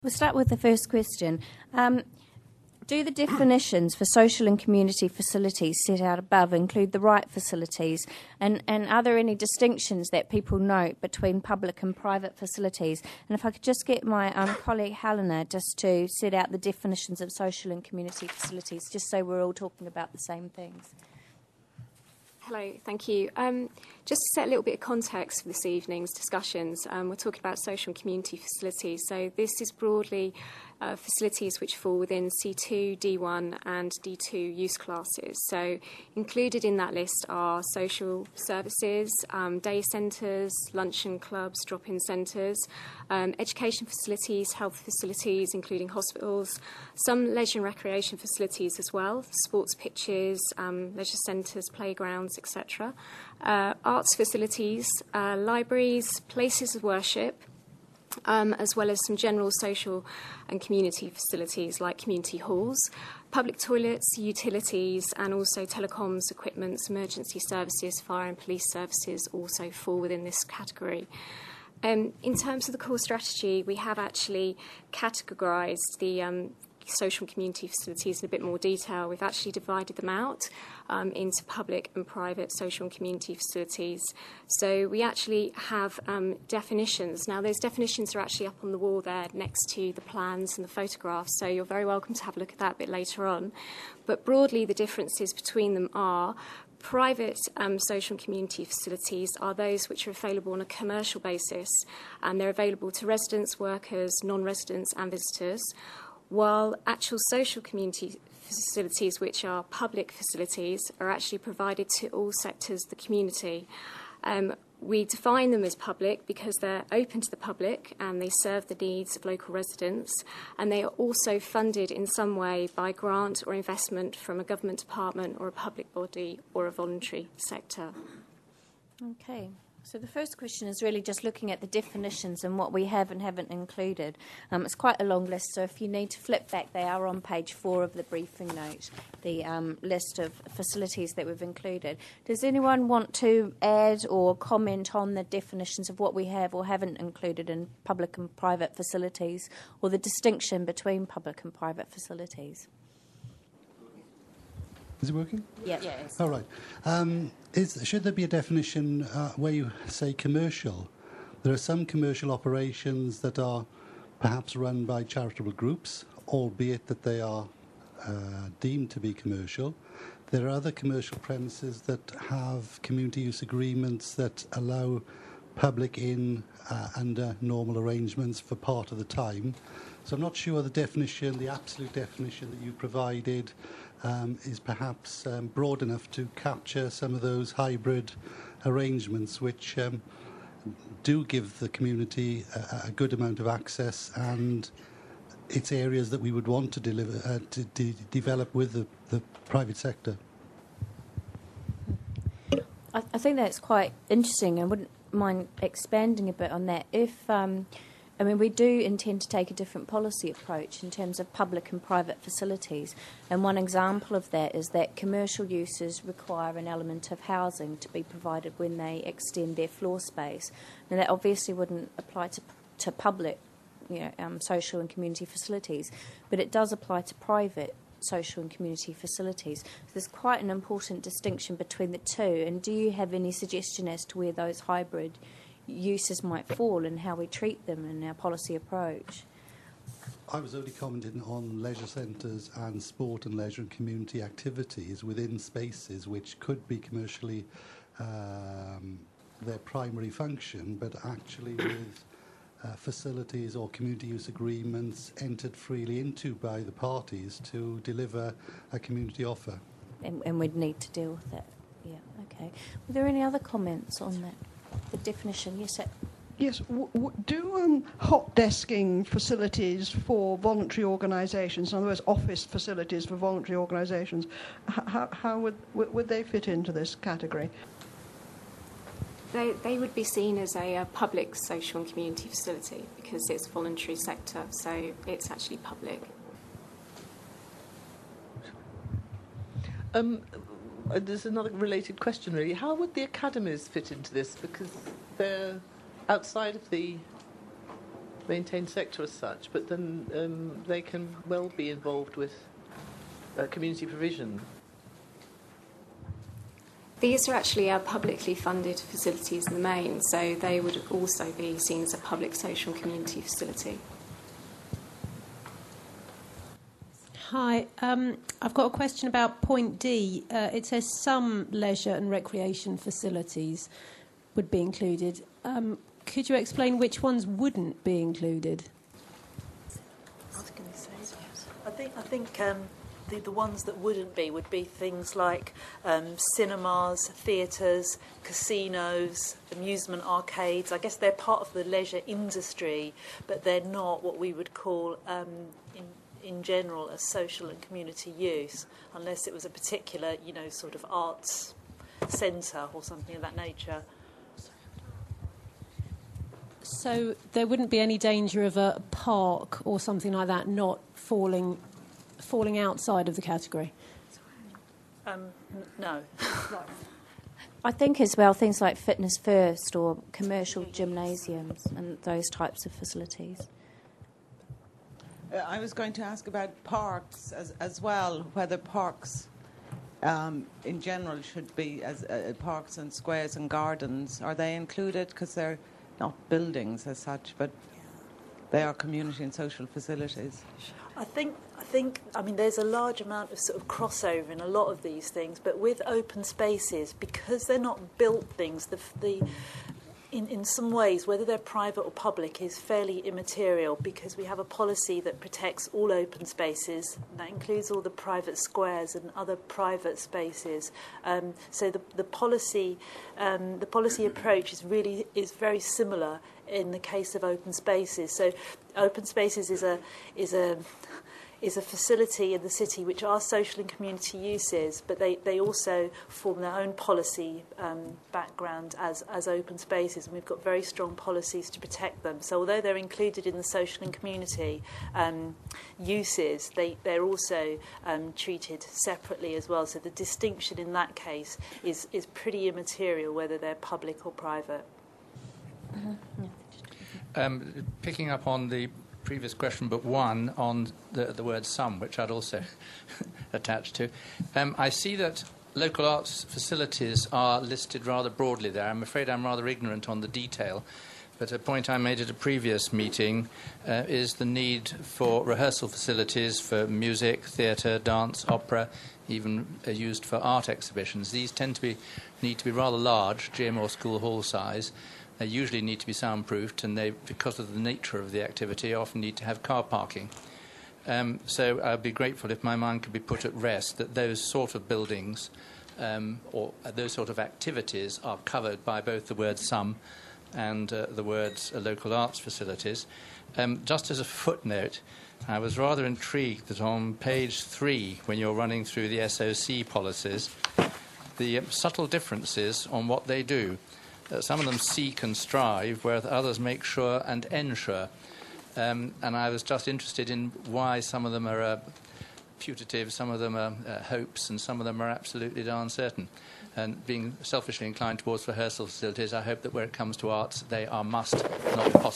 We'll start with the first question. Do the definitions for social and community facilities set out above include the right facilities? And are there any distinctions that people note between public and private facilities? And if I could just get my colleague Helena just to set out the definitions of social and community facilities, just so we're all talking about the same things. Hello, thank you. Just to set a little bit of context for this evening's discussions, we're talking about social and community facilities. So this is broadly facilities which fall within C2, D1 and D2 use classes. So included in that list are social services, day centres, luncheon clubs, drop-in centres, education facilities, health facilities, including hospitals, some leisure and recreation facilities as well, sports pitches, leisure centres, playgrounds, etc. Arts facilities, libraries, places of worship, as well as some general social and community facilities like community halls, public toilets, utilities, and also telecoms, equipment, emergency services, fire and police services also fall within this category. In terms of the core strategy, we have actually categorised the social and community facilities in a bit more detail. We've actually divided them out into public and private social and community facilities. So we actually have definitions. Now, those definitions are actually up on the wall there next to the plans and the photographs, so you're very welcome to have a look at that a bit later on. But broadly, the differences between them are private social and community facilities are those which are available on a commercial basis, and they're available to residents, workers, non-residents and visitors, while actual social community facilities, which are public facilities, are actually provided to all sectors of the community. We define them as public because they're open to the public and they serve the needs of local residents, and they are also funded in some way by grant or investment from a government department or a public body or a voluntary sector. Okay. So the first question is really just looking at the definitions and what we have and haven't included. It's quite a long list, so if you need to flip back, they are on page 4 of the briefing note, the list of facilities that we've included. Does anyone want to add or comment on the definitions of what we have or haven't included in public and private facilities, or the distinction between public and private facilities? Is it working? Yeah. Yes. All right. Should there be a definition where you say commercial? There are some commercial operations that are perhaps run by charitable groups, albeit that they are deemed to be commercial. There are other commercial premises that have community use agreements that allow public in under normal arrangements for part of the time. So I'm not sure the definition, the absolute definition that you provided, is perhaps broad enough to capture some of those hybrid arrangements which do give the community a good amount of access, and it's areas that we would want to deliver develop with the private sector. I think that's quite interesting. I wouldn't mind expanding a bit on that. We do intend to take a different policy approach in terms of public and private facilities. And one example of that is that commercial uses require an element of housing to be provided when they extend their floor space. Now, that obviously wouldn't apply to public, social and community facilities, but it does apply to private social and community facilities. So there's quite an important distinction between the two. And do you have any suggestion as to where those hybrid uses might fall and how we treat them in our policy approach? I was only commenting on leisure centres and sport and leisure and community activities within spaces which could be commercially their primary function, but actually with facilities or community use agreements entered freely into by the parties to deliver a community offer. And we'd need to deal with that. Yeah, okay. Were there any other comments on that? The definition, yes, sir. Yes, do hot desking facilities for voluntary organisations, in other words, office facilities for voluntary organisations, how would they fit into this category? They would be seen as a public social and community facility because it's voluntary sector, so it's actually public. There's another related question, really. How would the academies fit into this? Because they're outside of the maintained sector as such, but then they can well be involved with community provision. These are actually our publicly funded facilities in the main, so they would also be seen as a public social community facility. Hi, I've got a question about point D. It says some leisure and recreation facilities would be included. Could you explain which ones wouldn't be included? I was going to say, I think the ones that wouldn't be would be things like cinemas, theatres, casinos, amusement arcades. I guess they're part of the leisure industry, but they're not what we would call in general a social and community use, unless it was a particular, sort of arts centre or something of that nature. So there wouldn't be any danger of a park or something like that not falling outside of the category? No. I think as well things like Fitness First or commercial gymnasiums and those types of facilities. I was going to ask about parks as well, whether parks in general should be as parks and squares and gardens. Are they included? Because they're not buildings as such, but they are community and social facilities. I think. There's a large amount of sort of crossover in a lot of these things, but with open spaces, because they're not built things, in some ways, whether they're private or public, is fairly immaterial, because we have a policy that protects all open spaces. That includes all the private squares and other private spaces. So the policy approach is very similar in the case of open spaces. So open spaces is a facility in the city which are social and community uses, but they also form their own policy background as open spaces, and we've got very strong policies to protect them. So although they're included in the social and community uses, they're also treated separately as well. So the distinction in that case is pretty immaterial, whether they're public or private. Picking up on the previous question, but one on the word some, which I'd also attach to. I see that local arts facilities are listed rather broadly there. I'm afraid I'm rather ignorant on the detail, but a point I made at a previous meeting is the need for rehearsal facilities for music, theatre, dance, opera, even used for art exhibitions. These need to be rather large, gym or school hall size. They usually need to be soundproofed, and they, because of the nature of the activity, often need to have car parking. So I'd be grateful if my mind could be put at rest that those sort of buildings or those sort of activities are covered by both the word some and the words local arts facilities. Just as a footnote, I was rather intrigued that on page 3, when you're running through the SOC policies, the subtle differences on what they do. Some of them seek and strive, whereas others make sure and ensure. And I was just interested in why some of them are putative, some of them are hopes, and some of them are absolutely darn certain. And being selfishly inclined towards rehearsal facilities, I hope that where it comes to arts, they are must, not possible.